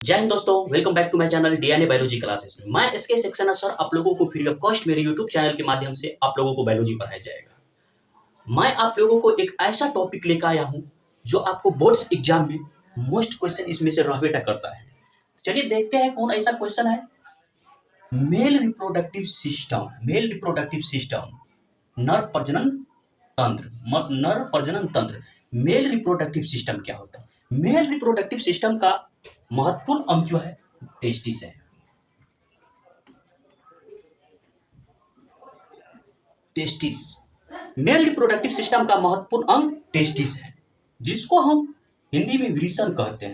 जय हिंद दोस्तों, welcome back to my channel DNA biology classes में। मैं इसके सेक्शन सर आप लोगों को फ्री ऑफ कॉस्ट मेरे यूट्यूब चैनल के माध्यम से आप लोगों को बायोलॉजी पढ़ाया जाएगा। मैं आप लोगों को एक ऐसा टॉपिक लेकर आया हूं जो आपको बोर्ड्स एग्जाम में मोस्ट क्वेश्चन इसमें से रहबेटा करता है। चलिए देखते हैं कौन ऐसा क्वेश्चन है। मेल रिप्रोडक्टिव सिस्टम, नर प्रजनन तंत्र। मेल रिप्रोडक्टिव सिस्टम क्या होता है? मेल रिप्रोडक्टिव सिस्टम का महत्वपूर्ण अंग जो है टेस्टिस है। टेस्टिस मेल रिप्रोडक्टिव सिस्टम का महत्वपूर्ण अंग टेस्टिस है, जिसको हम हिंदी में विरिसन कहते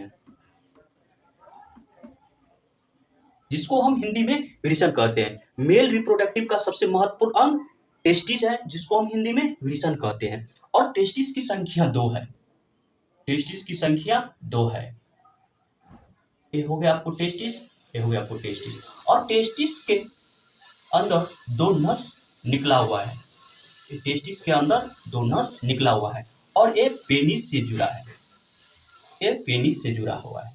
हैं। मेल रिप्रोडक्टिव का सबसे महत्वपूर्ण अंग टेस्टिस है, जिसको हम हिंदी में विरिसन कहते हैं। और टेस्टिस की संख्या 2 है। ये हो गया आपको टेस्टिस, और टेस्टिस के अंदर दो नस निकला हुआ है। टेस्टिस के अंदर दो नस निकला हुआ है और एक पेनिस से जुड़ा हुआ है।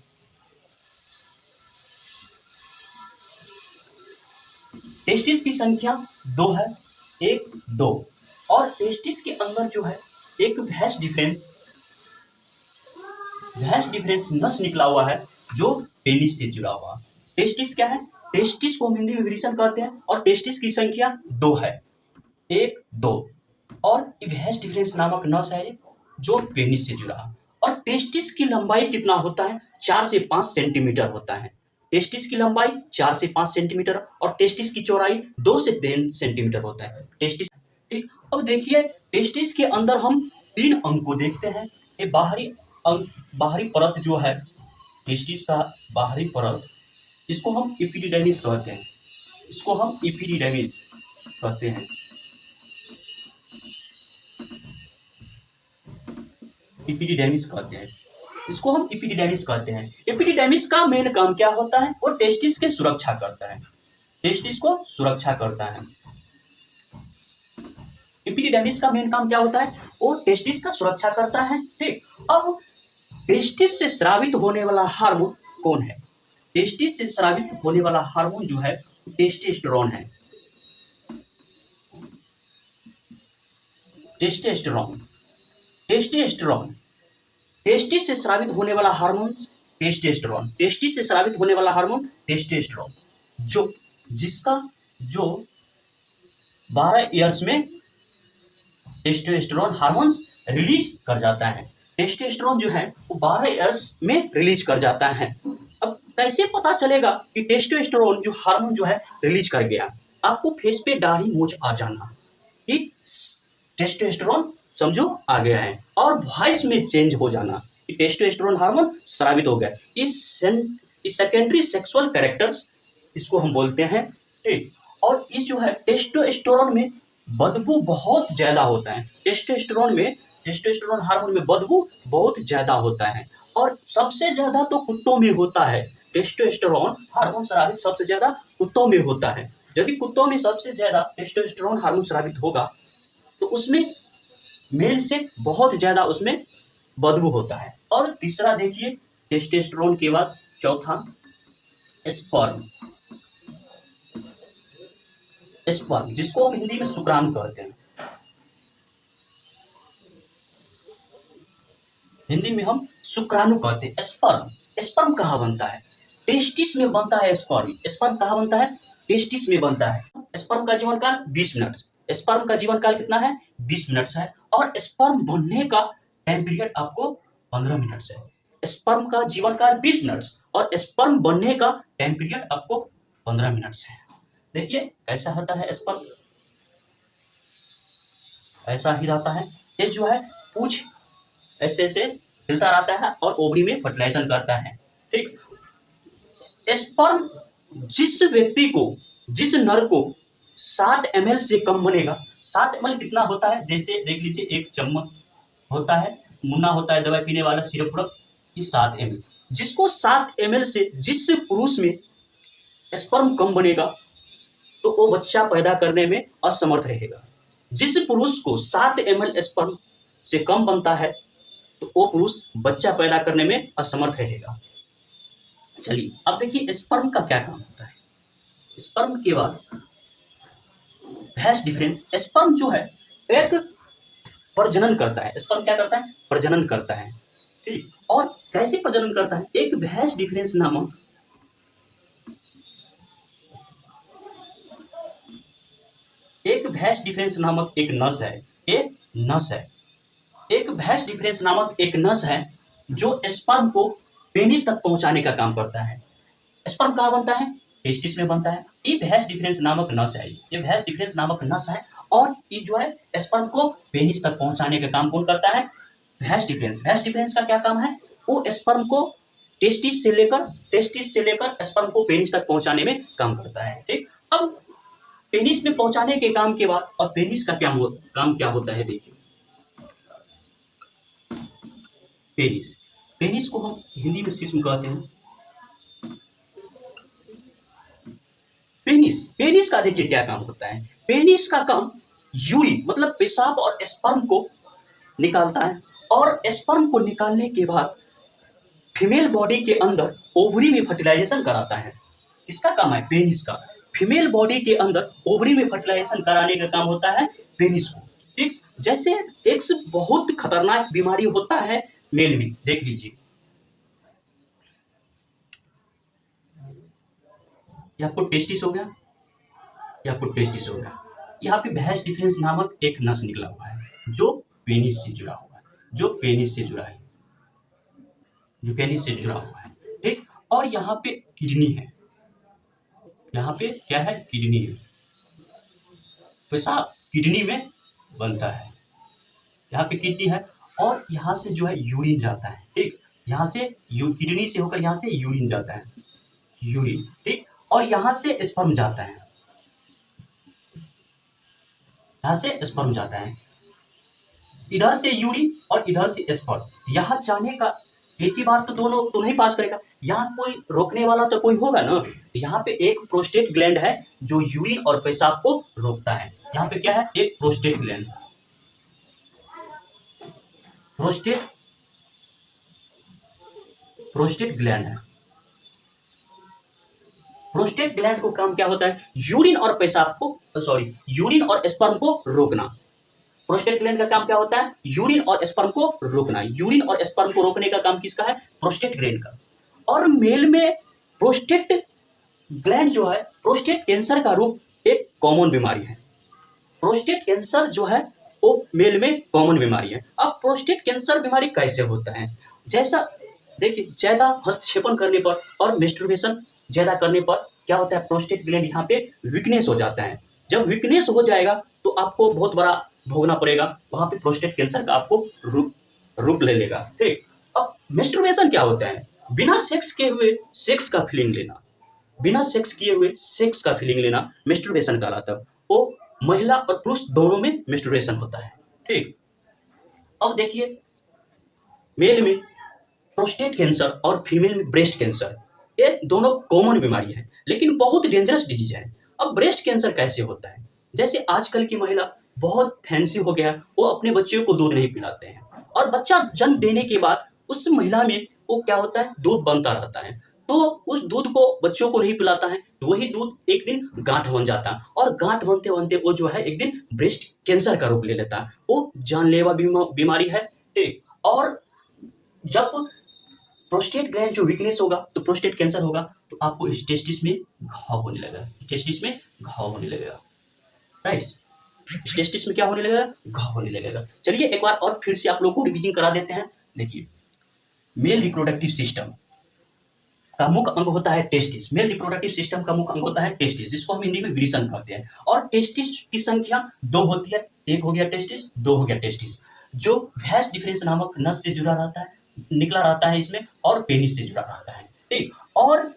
टेस्टिस की संख्या 2 है, 1, 2। और टेस्टिस के अंदर जो है एक वैस डिफरेंस नस निकला हुआ है जो पेनिस से जुड़ा हुआ। टेस्टिस क्या है? टेस्टिस को हम हिंदी में विरिसन कहते हैं और टेस्टिस की संख्या 2 है, 1, 2। और वैस डिफरेंस नामक नस है जो पेनिस से जुड़ा है। और टेस्टिस की लंबाई कितना होता है? 4 से 5 सेंटीमीटर होता है। टेस्टिस की लंबाई 4 से 5 सेंटीमीटर और टेस्टिस की चौड़ाई 2 से 3 सेंटीमीटर होता है। टेस्टिस ठीक। अब देखिए, टेस्टिस के अंदर हम 3 अंग को देखते हैं। ये बाहरी परत जो है टेस्टिस का बाहरी परत, इसको हम एपिडिडाइमिस कहते हैं। इसको हम एपिडिडाइमिस कहते हैं। एपिडिडाइमिस का मेन काम क्या होता है? वो टेस्टिस की सुरक्षा करता है। एपिडिडाइमिस का मेन काम क्या होता है? वो टेस्टिस का सुरक्षा करता है। ठीक। अब टेस्टिस से स्रावित होने वाला हार्मोन कौन है? टेस्टिस से स्रावित होने वाला हार्मोन जो है टेस्टोस्टेरोन है। टेस्टिस से स्रावित होने वाला हार्मोन टेस्टोस्टेरोन, जो 12 ईयर्स में टेस्टोस्टेरोन हार्मोन्स रिलीज कर जाता है। टेस्टोस्टेरोन जो है वो 12 ईयर्स में रिलीज कर जाता है। अब कैसे पता चलेगा कि टेस्टोस्टेरोन जो हार्मोन जो है रिलीज कर गया? आपको फेस पे दाढ़ी मूंछ आ जाना कि टेस्टोस्टेरोन समझो आ गया है, और वॉइस में चेंज हो जाना कि टेस्टोस्टेरोन हार्मोन स्रावित हो गया। इस सेकेंडरी सेक्सुअल कैरेक्टर्स इसको हम बोलते हैं। ठीक। और इस जो है टेस्टोस्टेरोन में बदबू बहुत ज्यादा होता है। टेस्टोस्टेरोन हार्मोन में बदबू बहुत ज्यादा होता है, और सबसे ज्यादा तो कुत्तों में होता है। टेस्टोस्टेरोन हार्मोन स्रावित सबसे ज्यादा कुत्तों में होता है। यदि कुत्तों में सबसे ज्यादा टेस्टोस्टेरोन हार्मोन स्रावित होगा तो उसमें मेल से बहुत ज्यादा उसमें बदबू होता है। और तीसरा देखिए, टेस्टोस्टेरोन के बाद चौथा स्पर्म, जिसको हम हिंदी में शुक्राणु कहते हैं। स्पर्म कहाँ बनता है? टेस्टिस में बनता है। स्पर्म कहाँ बनता है? टेस्टिस में बनता है। स्पर्म का जीवनकाल 20 मिनट। स्पर्म का जीवनकाल कितना है? 20 मिनट है। और स्पर्म बनने का टाइम पीरियड आपको 15 मिनट है। स्पर्म का जीवनकाल 20 मिनट और स्पर्म बनने का टाइम पीरियड आपको 15 मिनट है। देखिए कैसा होता है स्पर्म, ऐसा ही रहता है। ये जो है पूछ ऐसे हिलता रहता है और ओवरी में फर्टिलाइजेशन करता है। ठीक। स्पर्म जिस नर को 60 ml से कम बनेगा। 60 ml कितना होता है? जैसे देख लीजिए, एक चम्मच होता है, मुन्ना होता है दवाई पीने वाला, सिरप 7 ml। जिसको 7 ml से जिस पुरुष में स्पर्म कम बनेगा तो वो बच्चा पैदा करने में असमर्थ रहेगा। जिस पुरुष को 7 ml स्पर्म से कम बनता है तो वो पुरुष बच्चा पैदा करने में असमर्थ रहेगा। चलिए अब देखिए स्पर्म का क्या काम होता है। स्पर्म के बाद भैंस डिफरेंस, स्पर्म जो है एक प्रजनन करता है। स्पर्म क्या करता है? प्रजनन करता है। ठीक, और कैसे प्रजनन करता है? एक भैंस डिफरेंस नामक एक नस है। एक नस है, एक भैंस डिफरेंस नामक एक नस है जो स्पर्म को पेनिस तक पहुंचाने का काम करता है। स्पर्म कहाँ बनता है? टेस्टिस में बनता है। ये भैंस डिफरेंस नामक नस है, ये भैंस डिफरेंस नामक नस है, और ये जो है स्पर्म को पेनिस तक पहुंचाने का काम कौन करता है? भैंस डिफरेंस। भैंस डिफरेंस का क्या काम है? वो स्पर्म को टेस्टिस से लेकर स्पर्म को पेनिस तक पहुंचाने में काम करता है। ठीक, अब पेनिस में पहुंचाने के काम के बाद और पेनिस का काम क्या होता है देखिए। पेनिस, पेनिस को हम हिंदी में शिश्न कहते हैं। पेनिस, पेनिस का देखिए क्या काम होता है। पेनिस का काम यूरिन मतलब पेशाब और स्पर्म को निकालता है, और स्पर्म को निकालने के बाद फीमेल बॉडी के अंदर ओवरी में फर्टिलाइजेशन कराता है। इसका काम है पेनिस का। फीमेल बॉडी के अंदर ओवरी में फर्टिलाइजेशन कराने का काम होता है पेनिस को। ठीक, जैसे एक बहुत खतरनाक बीमारी होता है मेल में, देख लीजिए। ये आपको टेस्टिस हो गया, ये आपको टेस्टिस हो गया। यहाँ पे भैंस डिफरेंस नामक एक नस निकला हुआ है जो पेनिस से जुड़ा हुआ है, जो पेनिस से जुड़ा है, जो पेनिस से जुड़ा हुआ है। ठीक, और यहाँ पे किडनी है, यहाँ पे क्या है? किडनी है। पेशाब किडनी में बनता है, यहाँ पे किडनी है, और यहाँ से जो है यूरिन जाता है। ठीक, यहाँ से किडनी से होकर यहाँ से यूरिन जाता है, यूरिन। ठीक, और यहाँ से स्पर्म जाता है, यहाँ से स्पर्म जाता है, इधर से यूरिन और इधर से स्पर्म। यहाँ जाने का एक ही बार तो दोनों तो नहीं पास करेगा, यहाँ कोई रोकने वाला तो कोई होगा ना। तो यहाँ पे एक प्रोस्टेट ग्लैंड है जो यूरिन और पेशाब को रोकता है। यहाँ पे क्या है? एक प्रोस्टेट ग्लैंड, प्रोस्टेट ग्लैंड है। प्रोस्टेट ग्लैंड को काम क्या होता है? यूरिन और पेशाब को, यूरिन और स्पर्म को रोकना। प्रोस्टेट ग्लैंड का काम क्या होता है? यूरिन और स्पर्म को रोकना। यूरिन और स्पर्म को रोकने का काम किसका है? प्रोस्टेट ग्लैंड का। और मेल में प्रोस्टेट ग्लैंड जो है, प्रोस्टेट कैंसर का रूप एक कॉमन बीमारी है। प्रोस्टेट कैंसर जो है वो मेल में कॉमन बीमारी है। अब प्रोस्टेट कैंसर बीमारी कैसे होता है? जैसा देखिए, ज्यादा हस्तक्षेपण करने पर और मेस्टुर्बेशन ज्यादा करने पर क्या होता है? प्रोस्टेट ग्लैंड यहाँ पे वीकनेस हो जाता है। जब वीकनेस हो जाएगा तो आपको बहुत बड़ा भोगना पड़ेगा, वहां पे प्रोस्टेट कैंसर का आपको रूप ले लेगा। ठीक, अब मेस्टुर्बेशन क्या होता है? बिना सेक्स किए हुए सेक्स का फीलिंग लेना, बिना सेक्स किए हुए सेक्स का फीलिंग लेना मेस्टुर्बेशन कहलाता है। वो महिला और पुरुष दोनों में मेस्टुर्बेशन होता है। ठीक, अब देखिए, मेल में प्रोस्टेट कैंसर और फीमेल में ब्रेस्ट कैंसर, ये दोनों कॉमन बीमारी है, लेकिन बहुत डेंजरस डिजीज है। अब ब्रेस्ट कैंसर कैसे होता है? जैसे आजकल की महिला बहुत फैंसी हो गया, वो अपने बच्चों को दूध नहीं पिलाते हैं, और बच्चा जन्म देने के बाद उस महिला में वो क्या होता है? दूध बनता रहता है, तो उस दूध को बच्चों को नहीं पिलाता है, तो वही दूध एक दिन गांठ बन जाता है, और गांठ बनते बनते वो जो है एक दिन ब्रेस्ट कैंसर का रूप ले लेता है। वो जानलेवा बीमारी है। ठीक, और जब प्रोस्टेट ग्लैंड जो वीकनेस होगा तो प्रोस्टेट कैंसर होगा, तो आपको टेस्टिस में घाव होने लगेगा, टेस्टिस में घाव होने लगेगा। राइट, टेस्टिस में क्या होने लगेगा? घाव होने लगेगा। चलिए एक बार और फिर से आप लोगों को रिवीजन करा देते हैं। देखिए, मेल रिप्रोडक्टिव सिस्टम का मुख्य अंग होता है टेस्टिस। मेल रिप्रोडक्टिव सिस्टम का मुख्य अंग होता है टेस्टिस, जिसको हम हिंदी में विरिसन कहते हैं। और टेस्टिस की संख्या 2 होती है, एक हो गया टेस्टिस, 2 हो गया टेस्टिस, जो वैस डिफरेंस नामक नस से जुड़ा रहता है, निकला रहता है इसमें, और पेनिस से जुड़ा रहता है। ठीक, और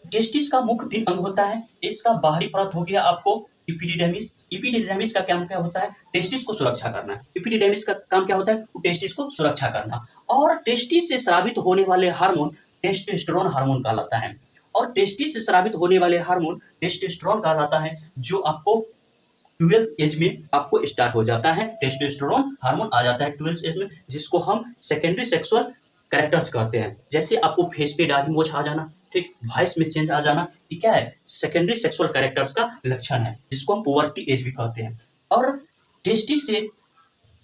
टेस्टिस का मुख्य 3 अंग होता है। इसका बाहरी परत हो गया आपको इपिडिडेमिस। इपिडिडेमिस का काम क्या होता है? टेस्टिस को सुरक्षा करना। इपिडिडेमिस का काम क्या होता है? टेस्टिस को सुरक्षा करना। और टेस्टिस से स्रावित होने वाले हार्मोन टेस्टोस्टेरोन हार्मोन कहलाता है। और टेस्टिस से स्रावित होने वाले हार्मोन टेस्टोस्टेरोन कहलाता है, जो आपको 12 एज में आपको स्टार्ट हो जाता है। टेस्टोस्टेरोन हार्मोन आ जाता है 12 एज में, जिसको हम सेकेंडरी सेक्सुअल कैरेक्टर्स कहते हैं। जैसे आपको फेस पे दाढ़ी मूंछ आ जाना, ठीक, वॉइस में चेंज आ जाना, ये क्या है, सेकेंडरी सेक्सुअल कैरेक्टर्स का लक्षण है, जिसको हम पुबर्टी एज भी कहते हैं। और टेस्टिस से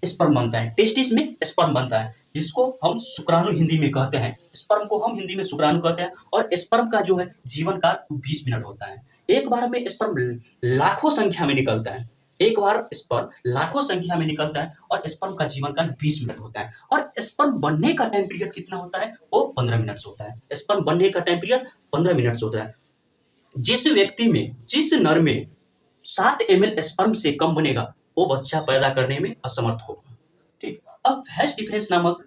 स्पर्म बनता है, टेस्टिस में स्पर्म बनता है, जिसको हम शुक्राणु हिंदी में कहते हैं, स्पर्म को हम हिंदी में शुक्राणु कहते हैं। और स्पर्म का जो है जीवन काल 20 मिनट होता है। एक बार में स्पर्म लाखों संख्या में निकलता है, एक बार स्पर्म लाखों संख्या में निकलता है, और स्पर्म का जीवन काल 20 मिनट होता है। और स्पर्म बनने का टाइम पीरियड कितना होता है, वो 15 मिनट्स होता है। स्पर्म बनने का टाइम पीरियड 15 मिनट्स होता है। जिस व्यक्ति में, जिस नर में 7 ml स्पर्म से कम बनेगा, वो बच्चा पैदा करने में असमर्थ होगा। ठीक, अब vas डिफरेंस नामक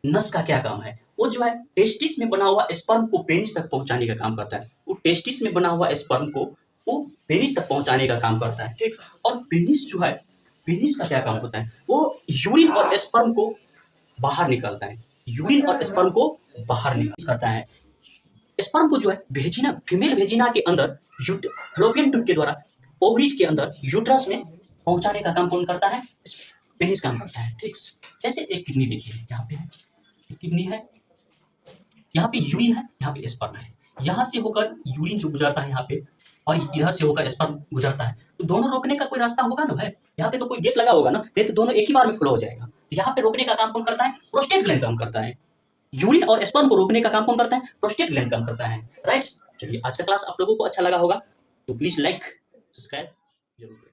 नस का क्या काम है, वो जो है टेस्टिस में बना हुआ स्पर्म को पेनिस तक पहुंचाने का काम करता है। वो टेस्टिस में बना हुआ स्पर्म को वो पेनिस तक पहुंचाने का काम करता है। ठीक, और पेनिस जो है, पेनिस का क्या काम होता है, वो यूरिन और स्पर्म को बाहर निकलता है, यूरिन और स्पर्म को बाहर निकल करता है। स्पर्म को जो है भेजिना, फीमेल भेजिना के अंदर फलोपियन ट्यूब के द्वारा ओवरीज के अंदर यूट्रस में पहुंचाने का काम कौन करता है, पेनिस काम करता है। ठीक, जैसे एक किडनी देखिए, यहाँ पे एक किडनी है, यहाँ पे यूरिन है, यहाँ पे स्पर्म है, यहाँ से होकर यूरिन जो गुजरता है यहाँ पे, और इधर से होकर स्पर्म गुजरता है, तो दोनों रोकने का कोई रास्ता होगा ना भाई, यहाँ पे तो कोई गेट लगा होगा ना, नहीं तो दोनों एक ही बार में फ्लो हो जाएगा। तो यहाँ पे रोकने का काम कौन करता है, प्रोस्टेट ग्लैंड काम करता है। यूरिन और स्पर्म को रोकने का काम कौन करता है, प्रोस्टेट ग्लैंड काम करता है। राइट्स, चलिए आज का क्लास आप लोगों को अच्छा लगा होगा, तो प्लीज लाइक सब्सक्राइब जरूर करें।